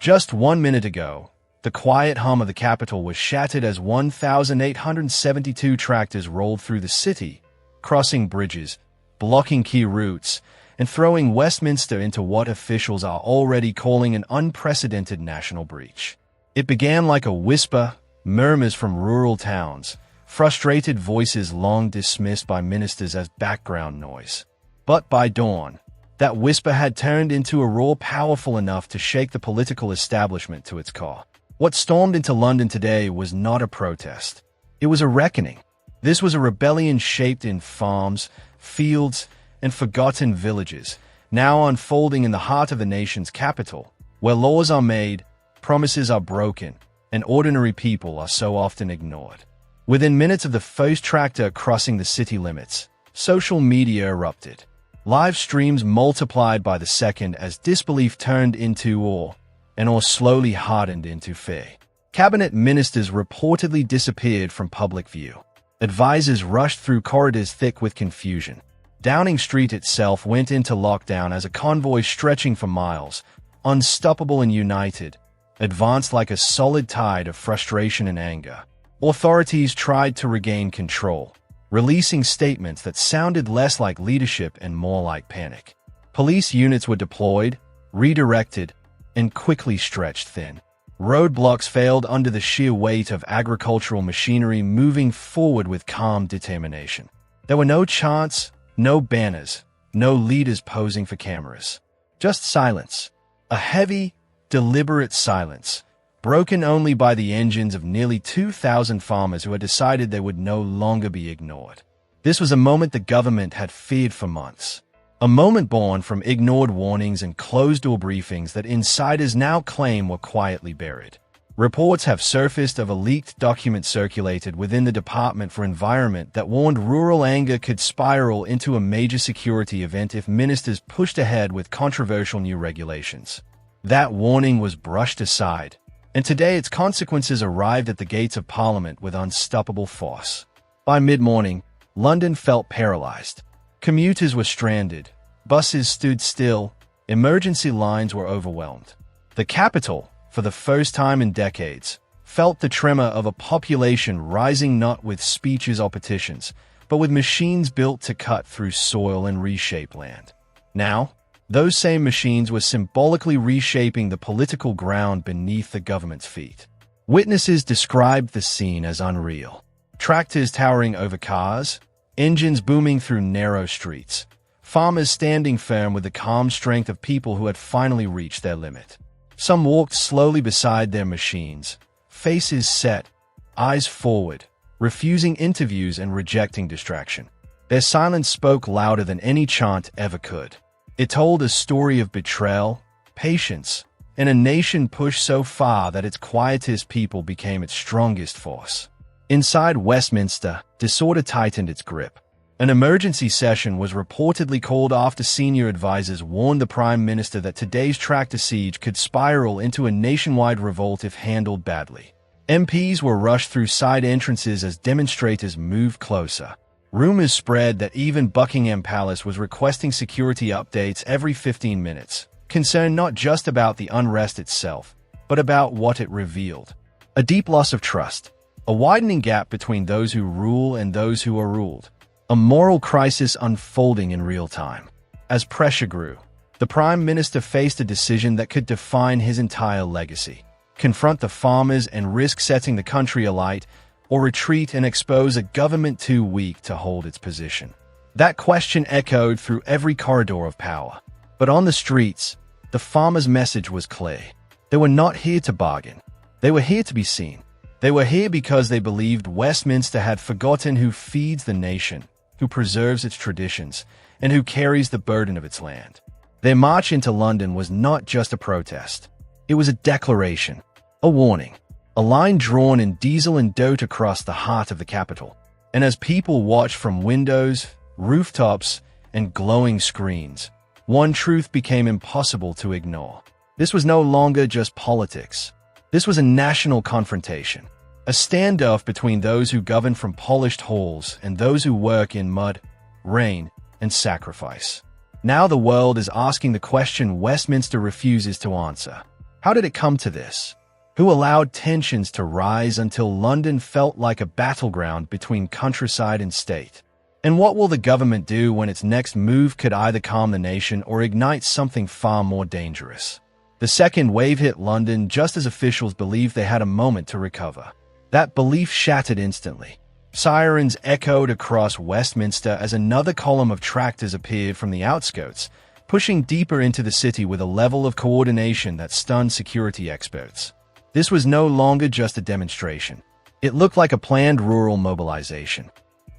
Just 1 minute ago, the quiet hum of the capital was shattered as 1,872 tractors rolled through the city, crossing bridges, blocking key routes, and throwing Westminster into what officials are already calling an unprecedented national breach. It began like a whisper, murmurs from rural towns, frustrated voices long dismissed by ministers as background noise. But by dawn, that whisper had turned into a roar powerful enough to shake the political establishment to its core. What stormed into London today was not a protest. It was a reckoning. This was a rebellion shaped in farms, fields, and forgotten villages, now unfolding in the heart of the nation's capital, where laws are made, promises are broken, and ordinary people are so often ignored. Within minutes of the first tractor crossing the city limits, social media erupted. Live streams multiplied by the second as disbelief turned into awe, and awe slowly hardened into fear. Cabinet ministers reportedly disappeared from public view. Advisors rushed through corridors thick with confusion. Downing Street itself went into lockdown as a convoy stretching for miles, unstoppable and united, advanced like a solid tide of frustration and anger. Authorities tried to regain control, releasing statements that sounded less like leadership and more like panic. Police units were deployed, redirected, and quickly stretched thin. Roadblocks failed under the sheer weight of agricultural machinery moving forward with calm determination. There were no chants, no banners, no leaders posing for cameras. Just silence. A heavy, deliberate silence, broken only by the engines of nearly 2,000 farmers who had decided they would no longer be ignored. This was a moment the government had feared for months. A moment born from ignored warnings and closed-door briefings that insiders now claim were quietly buried. Reports have surfaced of a leaked document circulated within the Department for Environment that warned rural anger could spiral into a major security event if ministers pushed ahead with controversial new regulations. That warning was brushed aside, and today its consequences arrived at the gates of Parliament with unstoppable force. By mid-morning, London felt paralyzed. Commuters were stranded, buses stood still, emergency lines were overwhelmed. The capital, for the first time in decades, felt the tremor of a population rising not with speeches or petitions, but with machines built to cut through soil and reshape land. Now, those same machines were symbolically reshaping the political ground beneath the government's feet. Witnesses described the scene as unreal. Tractors towering over cars, engines booming through narrow streets, farmers standing firm with the calm strength of people who had finally reached their limit. Some walked slowly beside their machines, faces set, eyes forward, refusing interviews and rejecting distraction. Their silence spoke louder than any chant ever could. It told a story of betrayal, patience, and a nation pushed so far that its quietest people became its strongest force. Inside Westminster, disorder tightened its grip. An emergency session was reportedly called after senior advisors warned the Prime Minister that today's tractor siege could spiral into a nationwide revolt if handled badly. MPs were rushed through side entrances as demonstrators moved closer. Rumors spread that even Buckingham Palace was requesting security updates every 15 minutes, concerned not just about the unrest itself, but about what it revealed. A deep loss of trust, a widening gap between those who rule and those who are ruled, a moral crisis unfolding in real time. As pressure grew, the Prime Minister faced a decision that could define his entire legacy: confront the farmers and risk setting the country alight, or retreat and expose a government too weak to hold its position. That question echoed through every corridor of power. But on the streets, the farmers' message was clear. They were not here to bargain. They were here to be seen. They were here because they believed Westminster had forgotten who feeds the nation, who preserves its traditions, and who carries the burden of its land. Their march into London was not just a protest. It was a declaration, a warning, a line drawn in diesel and dirt across the heart of the capital. And as people watched from windows, rooftops, and glowing screens, one truth became impossible to ignore. This was no longer just politics. This was a national confrontation, a standoff between those who govern from polished halls and those who work in mud, rain, and sacrifice. Now the world is asking the question Westminster refuses to answer. How did it come to this? Who allowed tensions to rise until London felt like a battleground between countryside and state? And what will the government do when its next move could either calm the nation or ignite something far more dangerous? The second wave hit London just as officials believed they had a moment to recover. That belief shattered instantly. Sirens echoed across Westminster as another column of tractors appeared from the outskirts, pushing deeper into the city with a level of coordination that stunned security experts. This was no longer just a demonstration. It looked like a planned rural mobilization.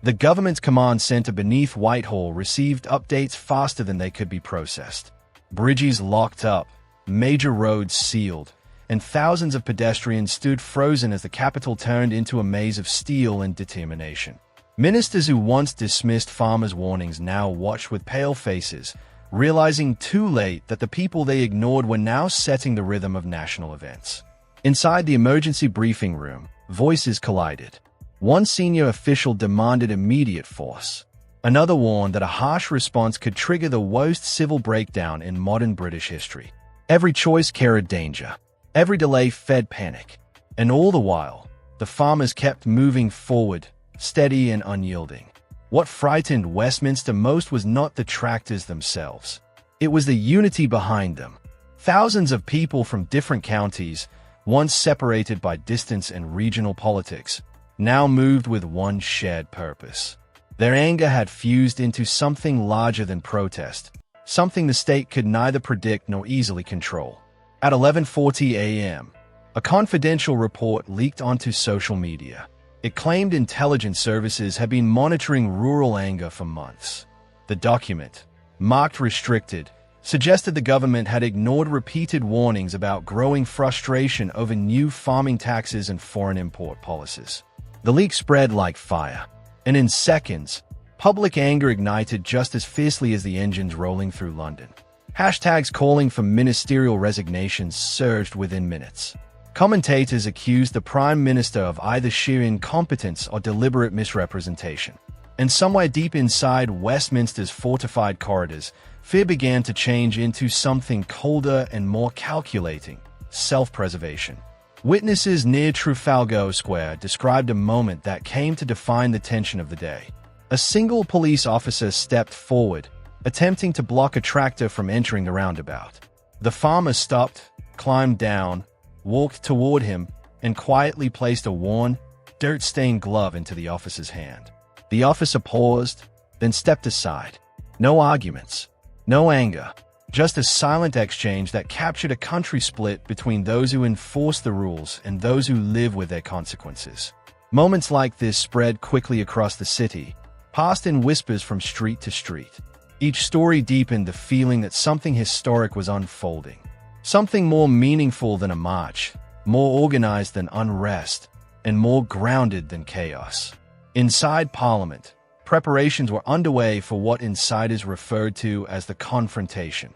The government's command center beneath Whitehall received updates faster than they could be processed. Bridges locked up, major roads sealed, and thousands of pedestrians stood frozen as the capital turned into a maze of steel and determination. Ministers who once dismissed farmers' warnings now watched with pale faces, realizing too late that the people they ignored were now setting the rhythm of national events. Inside the emergency briefing room, voices collided. One senior official demanded immediate force. Another warned that a harsh response could trigger the worst civil breakdown in modern British history. Every choice carried danger. Every delay fed panic. And all the while, the farmers kept moving forward, steady and unyielding. What frightened Westminster most was not the tractors themselves. It was the unity behind them. Thousands of people from different counties, once separated by distance and regional politics, now moved with one shared purpose. Their anger had fused into something larger than protest, something the state could neither predict nor easily control. At 11:40 a.m., a confidential report leaked onto social media. It claimed intelligence services had been monitoring rural anger for months. The document, marked restricted, suggested the government had ignored repeated warnings about growing frustration over new farming taxes and foreign import policies. The leak spread like fire, and in seconds, public anger ignited just as fiercely as the engines rolling through London. Hashtags calling for ministerial resignations surged within minutes. Commentators accused the Prime Minister of either sheer incompetence or deliberate misrepresentation. And somewhere deep inside Westminster's fortified corridors, fear began to change into something colder and more calculating: self-preservation. Witnesses near Trafalgar Square described a moment that came to define the tension of the day. A single police officer stepped forward, attempting to block a tractor from entering the roundabout. The farmer stopped, climbed down, walked toward him, and quietly placed a worn, dirt-stained glove into the officer's hand. The officer paused, then stepped aside. No arguments, no anger, just a silent exchange that captured a country split between those who enforce the rules and those who live with their consequences. Moments like this spread quickly across the city, passed in whispers from street to street. Each story deepened the feeling that something historic was unfolding. Something more meaningful than a march, more organized than unrest, and more grounded than chaos. Inside Parliament, preparations were underway for what insiders referred to as the confrontation.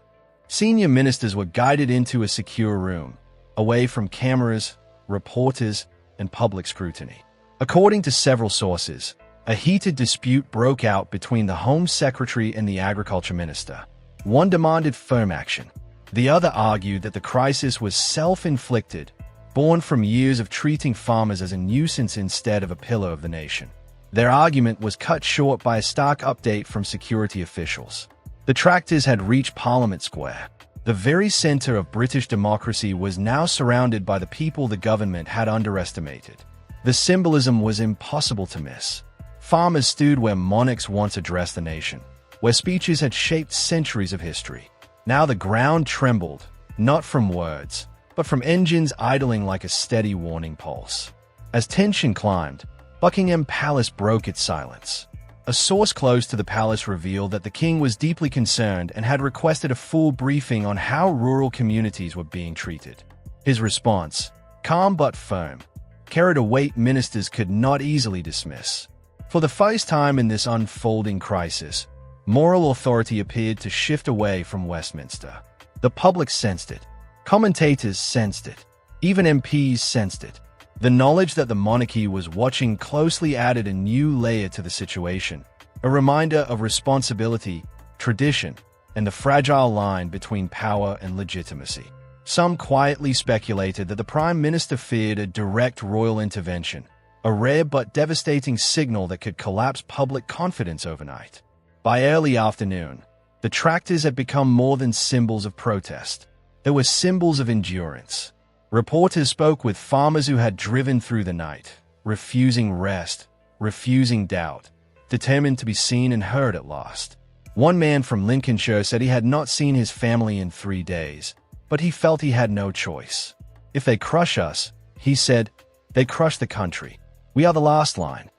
Senior ministers were guided into a secure room, away from cameras, reporters, and public scrutiny. According to several sources, a heated dispute broke out between the Home Secretary and the Agriculture Minister. One demanded firm action. The other argued that the crisis was self-inflicted, born from years of treating farmers as a nuisance instead of a pillar of the nation. Their argument was cut short by a stark update from security officials. The tractors had reached Parliament Square. The very center of British democracy was now surrounded by the people the government had underestimated. The symbolism was impossible to miss. Farmers stood where monarchs once addressed the nation, where speeches had shaped centuries of history. Now the ground trembled, not from words, but from engines idling like a steady warning pulse. As tension climbed, Buckingham Palace broke its silence. A source close to the palace revealed that the king was deeply concerned and had requested a full briefing on how rural communities were being treated. His response, calm but firm, carried a weight ministers could not easily dismiss. For the first time in this unfolding crisis, moral authority appeared to shift away from Westminster. The public sensed it. Commentators sensed it. Even MPs sensed it. The knowledge that the monarchy was watching closely added a new layer to the situation, a reminder of responsibility, tradition, and the fragile line between power and legitimacy. Some quietly speculated that the Prime Minister feared a direct royal intervention, a rare but devastating signal that could collapse public confidence overnight. By early afternoon, the tractors had become more than symbols of protest. They were symbols of endurance. Reporters spoke with farmers who had driven through the night, refusing rest, refusing doubt, determined to be seen and heard at last. One man from Lincolnshire said he had not seen his family in 3 days, but he felt he had no choice. If they crush us, he said, they crush the country. We are the last line.